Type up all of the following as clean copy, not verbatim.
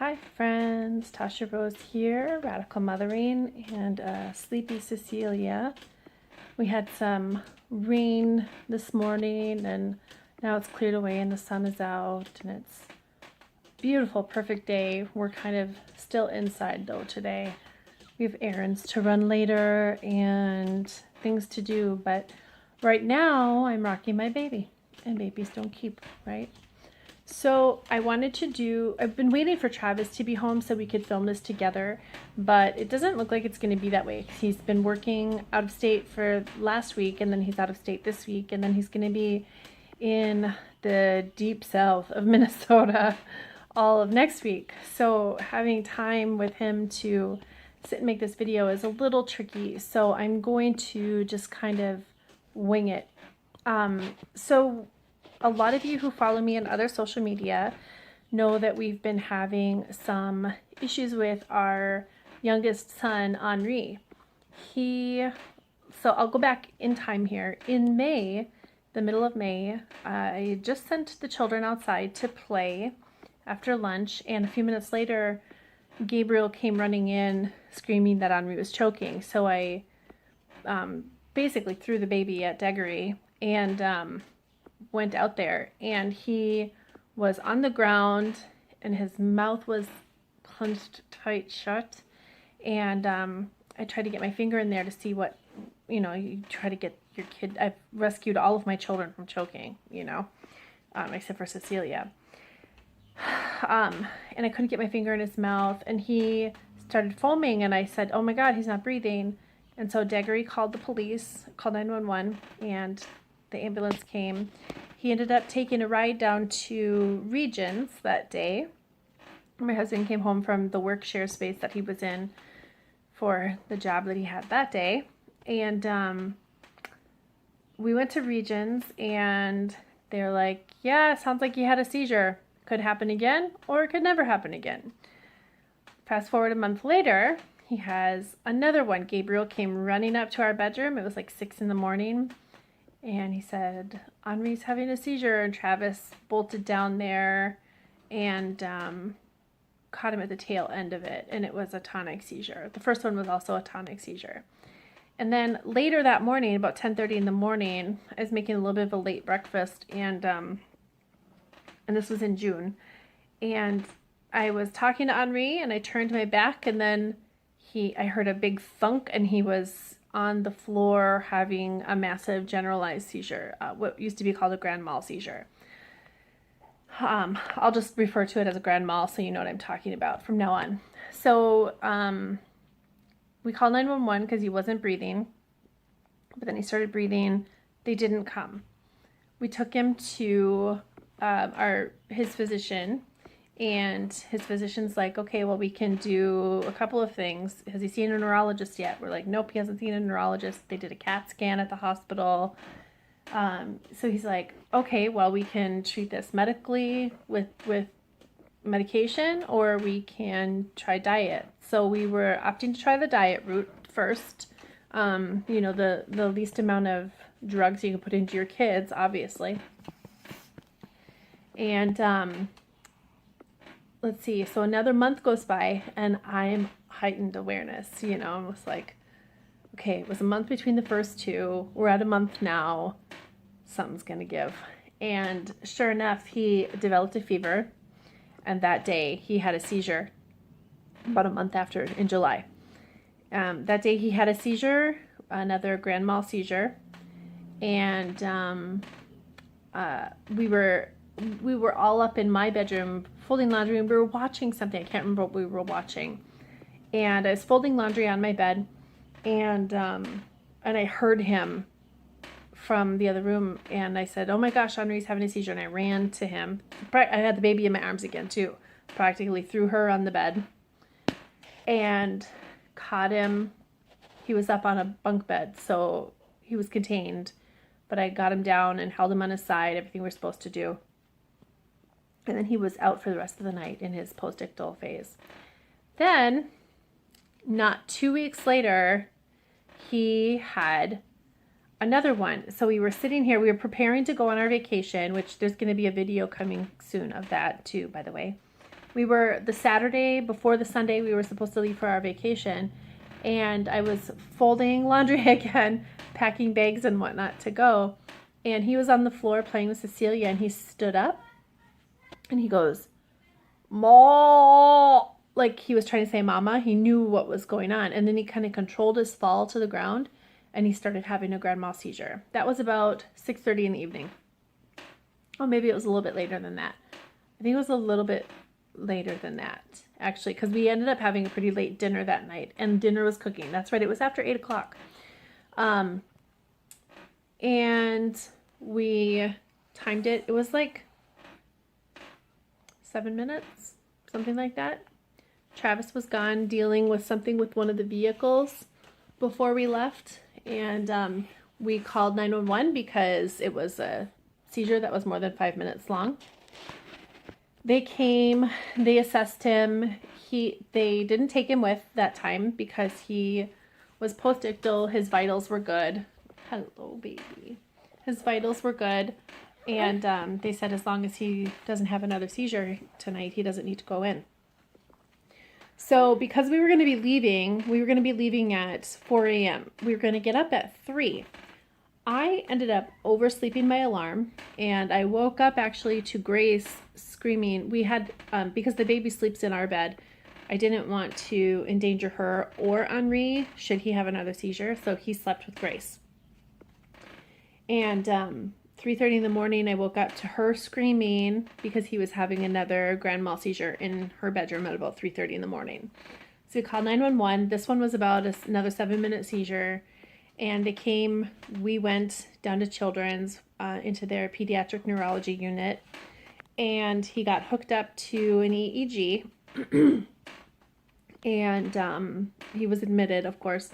Hi friends, Tasha Rose here, Radical Mothering and Sleepy Cecilia. We had some rain this morning and now it's cleared away and the sun is out and it's a beautiful, perfect day. We're kind of still inside though today. We have errands to run later and things to do, but right now I'm rocking my baby and babies don't keep, right? So I've been waiting for Travis to be home so we could film this together, but it doesn't look like it's going to be that way. He's been working out of state for last week, and then he's out of state this week, and then he's going to be in the deep south of Minnesota all of next week. So having time with him to sit and make this video is a little tricky. So I'm going to just kind of wing it. So a lot of you who follow me on other social media know that we've been having some issues with our youngest son, Henri. So I'll go back in time here. In May, the middle of May, I just sent the children outside to play after lunch, and a few minutes later, Gabriel came running in screaming that Henri was choking. So I basically threw the baby at Deggery and went out there, and he was on the ground and his mouth was punched tight shut, and I tried to get my finger in there to see what, you try to get your kid. I've rescued all of my children from choking, except for Cecilia, and I couldn't get my finger in his mouth, and he started foaming, and I said, oh my god, he's not breathing. And so Deggery called the police, called 911, and the ambulance came. He ended up taking a ride down to Regions that day. My husband came home from the work share space that he was in for the job that he had that day. And we went to Regions, and they're like, yeah, sounds like you had a seizure. Could happen again, or it could never happen again. Fast forward a month later, he has another one. Gabriel came running up to our bedroom. It was like 6 a.m. And he said, Henri's having a seizure, and Travis bolted down there and caught him at the tail end of it, and it was a tonic seizure. The first one was also a tonic seizure. And then later that morning, about 10:30 in the morning, I was making a little bit of a late breakfast, and this was in June, and I was talking to Henri, and I turned my back, and then I heard a big thunk, and he was on the floor having a massive generalized seizure, what used to be called a grand mal seizure. I'll just refer to it as a grand mal so you know what I'm talking about from now on. So we called 911 because he wasn't breathing, but then he started breathing. They didn't come. We took him to his physician, and his physician's like, okay, well, we can do a couple of things. Has he seen a neurologist yet? We're like, nope, he hasn't seen a neurologist. They did a CAT scan at the hospital. So he's like, okay, well, we can treat this medically with medication, or we can try diet. So we were opting to try the diet route first. The least amount of drugs you can put into your kids, obviously. And let's see, so another month goes by, and I'm heightened awareness, I was like, okay, it was a month between the first two, we're at a month now, something's gonna give. And sure enough, he developed a fever, and that day he had a seizure, about a month after, in July. That day he had a seizure, another grand mal seizure, and we were all up in my bedroom folding laundry, and we were watching something. I can't remember what we were watching. And I was folding laundry on my bed, and I heard him from the other room, and I said, oh my gosh, Henri's having a seizure, and I ran to him. I had the baby in my arms again too. Practically threw her on the bed and caught him. He was up on a bunk bed, so he was contained, but I got him down and held him on his side, everything we're supposed to do. And then he was out for the rest of the night in his postictal phase. Then, not 2 weeks later, he had another one. So we were sitting here, we were preparing to go on our vacation, which there's going to be a video coming soon of that too, by the way. the Saturday before the Sunday we were supposed to leave for our vacation, and I was folding laundry again, packing bags and whatnot to go, and he was on the floor playing with Cecilia, and he stood up and he goes, "Ma," like he was trying to say mama. He knew what was going on, and then he kind of controlled his fall to the ground, and he started having a grand mal seizure. That was about 6:30 in the evening. Oh, maybe it was a little bit later than that. I think it was a little bit later than that, actually, because we ended up having a pretty late dinner that night, and dinner was cooking. That's right, it was after 8 o'clock. And we timed it. It was like 7 minutes, something like that. Travis was gone dealing with something with one of the vehicles before we left, and we called 911 because it was a seizure that was more than 5 minutes long. They came, they assessed him. They didn't take him with that time because he was post-ictal. His vitals were good. Hello, baby. His vitals were good, and they said as long as he doesn't have another seizure tonight, he doesn't need to go in. So because we were going to be leaving at 4 a.m. We were going to get up at 3. I ended up oversleeping my alarm, and I woke up actually to Grace screaming. We had, because the baby sleeps in our bed, I didn't want to endanger her or Henri should he have another seizure, so he slept with Grace. And 3:30 in the morning, I woke up to her screaming because he was having another grand mal seizure in her bedroom at about 3:30 in the morning. So we called 911. This one was about another 7-minute seizure. And they came, we went down to Children's into their pediatric neurology unit, and he got hooked up to an EEG, and he was admitted, of course.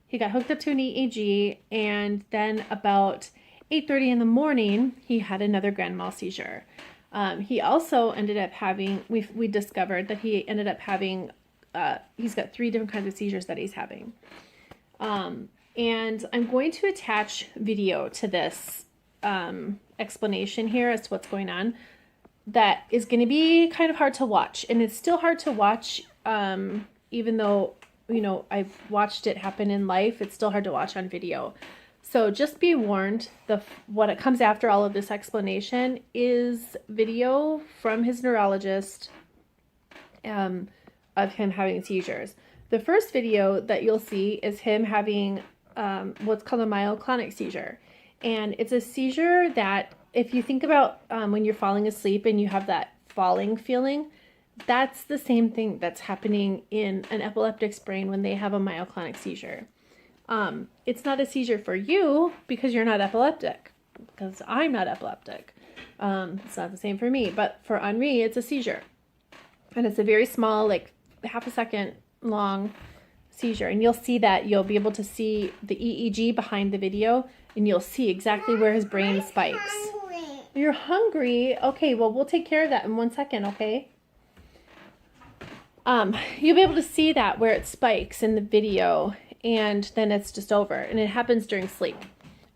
He got hooked up to an EEG, and then about 8:30 in the morning, he had another grand mal seizure. He also ended up having, we discovered that he ended up having, he's got 3 different kinds of seizures that he's having. And I'm going to attach video to this explanation here as to what's going on. That is going to be kind of hard to watch. And it's still hard to watch, even though, you know, I've watched it happen in life. It's still hard to watch on video. So just be warned, what comes after all of this explanation is video from his neurologist of him having seizures. The first video that you'll see is him having what's called a myoclonic seizure. And it's a seizure that, if you think about when you're falling asleep and you have that falling feeling, that's the same thing that's happening in an epileptic's brain when they have a myoclonic seizure. It's not a seizure for you because you're not epileptic, because I'm not epileptic. It's not the same for me, but for Henri, it's a seizure. And it's a very small, like half a second long seizure, and you'll see that. You'll be able to see the EEG behind the video, and you'll see exactly where his brain spikes. You're hungry? Okay, well, we'll take care of that in 1 second, okay? You'll be able to see that where it spikes in the video, and then it's just over, and it happens during sleep.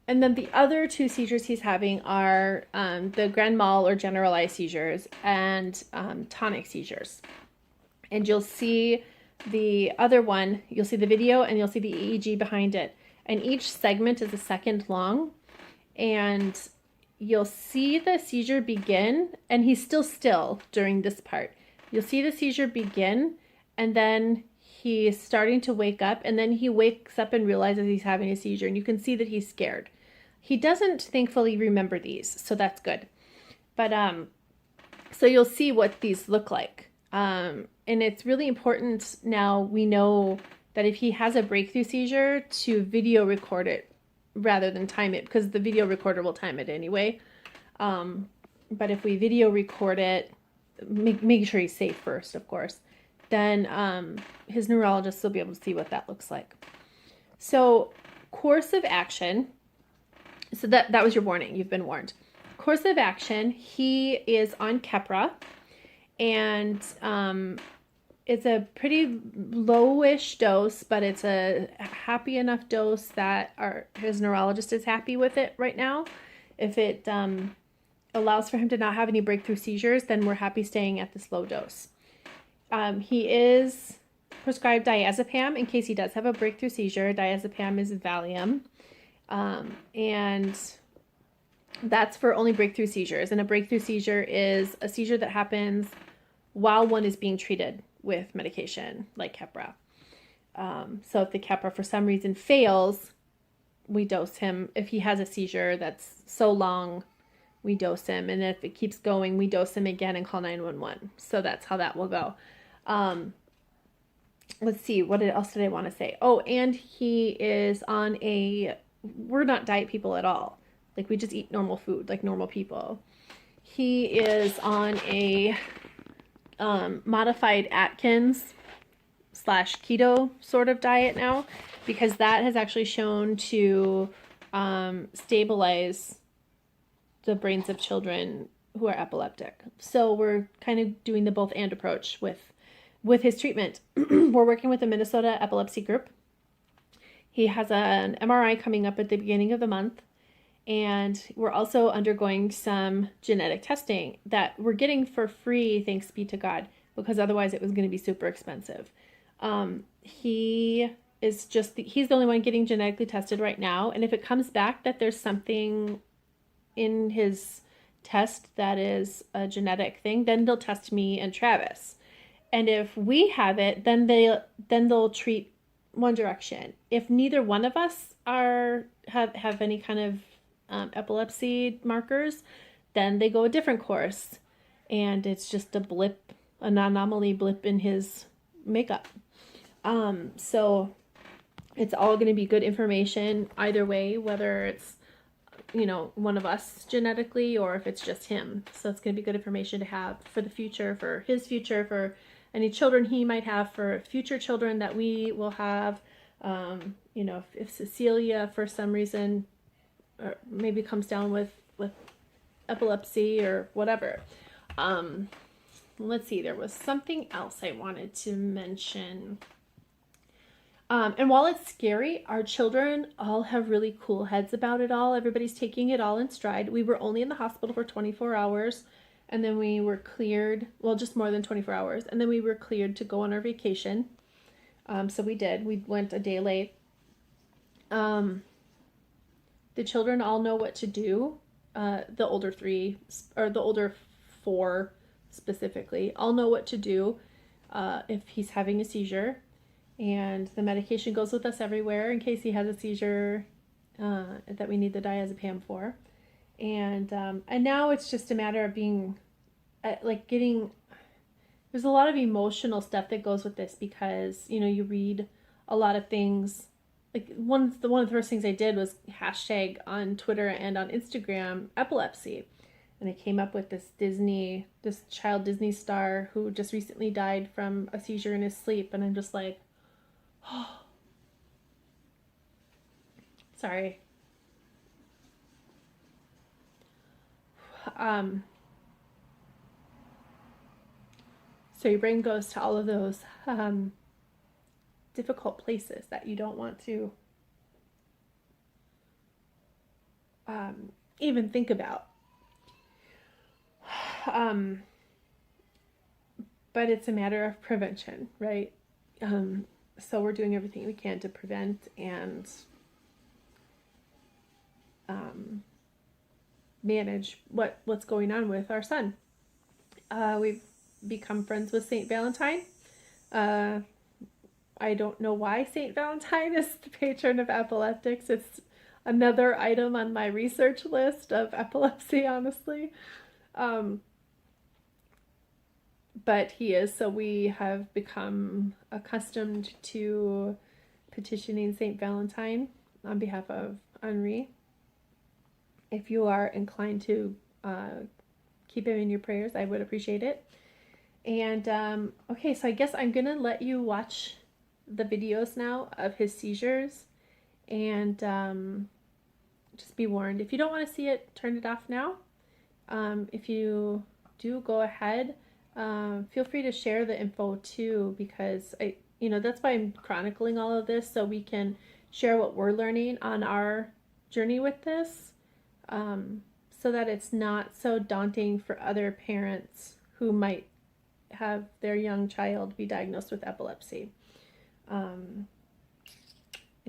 And then the other 2 seizures he's having are the grand mal or generalized seizures and tonic seizures. And you'll see the other one, you'll see the video and you'll see the EEG behind it. And each segment is a second long. And you'll see the seizure begin, and he's still during this part. You'll see the seizure begin, and then he's starting to wake up, and then he wakes up and realizes he's having a seizure, and you can see that he's scared. He doesn't, thankfully, remember these, so that's good. But, so you'll see what these look like. And it's really important now, we know that if he has a breakthrough seizure, to video record it rather than time it, because the video recorder will time it anyway. But if we video record it, make sure he's safe first, of course, then his neurologist will be able to see what that looks like. So course of action, so that was your warning, you've been warned. Course of action, he is on Keppra, and it's a pretty lowish dose, but it's a happy enough dose that his neurologist is happy with it right now. If it allows for him to not have any breakthrough seizures, then we're happy staying at this low dose. He is prescribed diazepam in case he does have a breakthrough seizure. Diazepam is Valium. And that's for only breakthrough seizures. And a breakthrough seizure is a seizure that happens while one is being treated with medication like Keppra. So if the Keppra for some reason fails, we dose him. If he has a seizure that's so long, we dose him. And if it keeps going, we dose him again and call 911. So that's how that will go. Let's see, what else did I want to say? Oh, and he is on we're not diet people at all. Like, we just eat normal food, like normal people. He is on a modified Atkins / keto sort of diet now, because that has actually shown to stabilize the brains of children who are epileptic. So we're kind of doing the both and approach with his treatment. We're working with the Minnesota Epilepsy Group. He has an MRI coming up at the beginning of the month. And we're also undergoing some genetic testing that we're getting for free, thanks be to God, because otherwise it was going to be super expensive. He's the only one getting genetically tested right now. And if it comes back that there's something in his test that is a genetic thing, then they'll test me and Travis. And if we have it, then they'll treat one direction. If neither one of us have any kind of epilepsy markers, then they go a different course, and it's just an anomaly blip in his makeup. So it's all going to be good information either way, whether it's one of us genetically or if it's just him. So it's going to be good information to have for the future, for his future, for any children he might have, for future children that we will have. If Cecilia for some reason or maybe comes down with epilepsy or whatever. Let's see, there was something else I wanted to mention. And while it's scary, our children all have really cool heads about it all. Everybody's taking it all in stride. We were only in the hospital for 24 hours, and then we were cleared, just more than 24 hours, and then we were cleared to go on our vacation. So we did. We went a day late. The children all know what to do. The older 3, or the older 4 specifically, all know what to do if he's having a seizure. And the medication goes with us everywhere in case he has a seizure that we need the diazepam for. And now it's just a matter of being, there's a lot of emotional stuff that goes with this because, you read a lot of things. Like one of the first things I did was hashtag on Twitter and on Instagram epilepsy. And I came up with this child Disney star who just recently died from a seizure in his sleep. And I'm just like, oh, sorry. So your brain goes to all of those difficult places that you don't want to even think about. But it's a matter of prevention, right? So we're doing everything we can to prevent and manage what's going on with our son. We've become friends with Saint Valentine. I don't know why Saint Valentine is the patron of epileptics. It's another item on my research list of epilepsy, honestly. But he is, so we have become accustomed to petitioning Saint Valentine on behalf of Henri. If you are inclined to keep him in your prayers, I would appreciate it. And okay, so I guess I'm gonna let you watch the videos now of his seizures, and just be warned, if you don't want to see it, turn it off now. If you do, go ahead. Feel free to share the info too, because that's why I'm chronicling all of this, so we can share what we're learning on our journey with this, so that it's not so daunting for other parents who might have their young child be diagnosed with epilepsy. I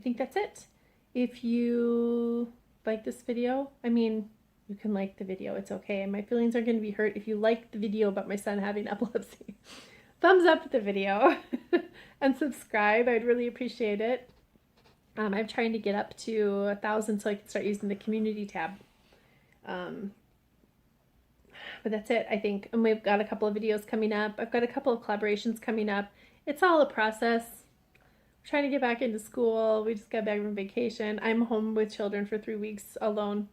think that's it. If you like this video, I mean, you can like the video, it's okay. My feelings are going to be hurt if you like the video about my son having epilepsy. Thumbs up the video and subscribe. I'd really appreciate it. I'm trying to get up to 1,000 so I can start using the community tab. But that's it, I think. And we've got a couple of videos coming up. I've got a couple of collaborations coming up. It's all a process. We're trying to get back into school. We just got back from vacation. I'm home with children for 3 weeks alone.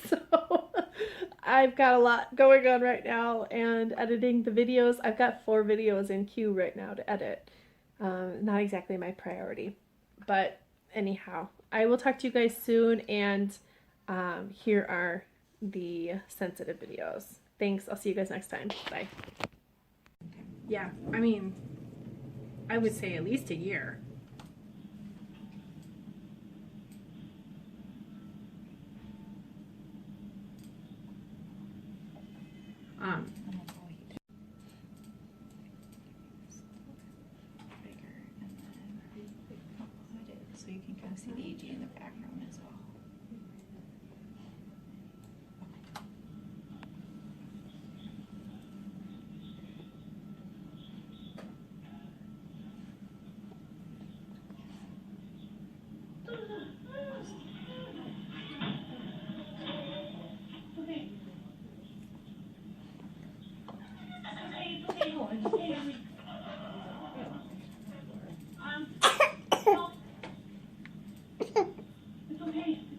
So I've got a lot going on right now, and editing the videos. I've got 4 videos in queue right now to edit. Not exactly my priority, but anyhow, I will talk to you guys soon, and here are the sensitive videos. Thanks. I'll see you guys next time. Bye. Yeah, I mean, I would say at least a year. So you can kind of see the EG in the background as well.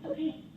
It's okay.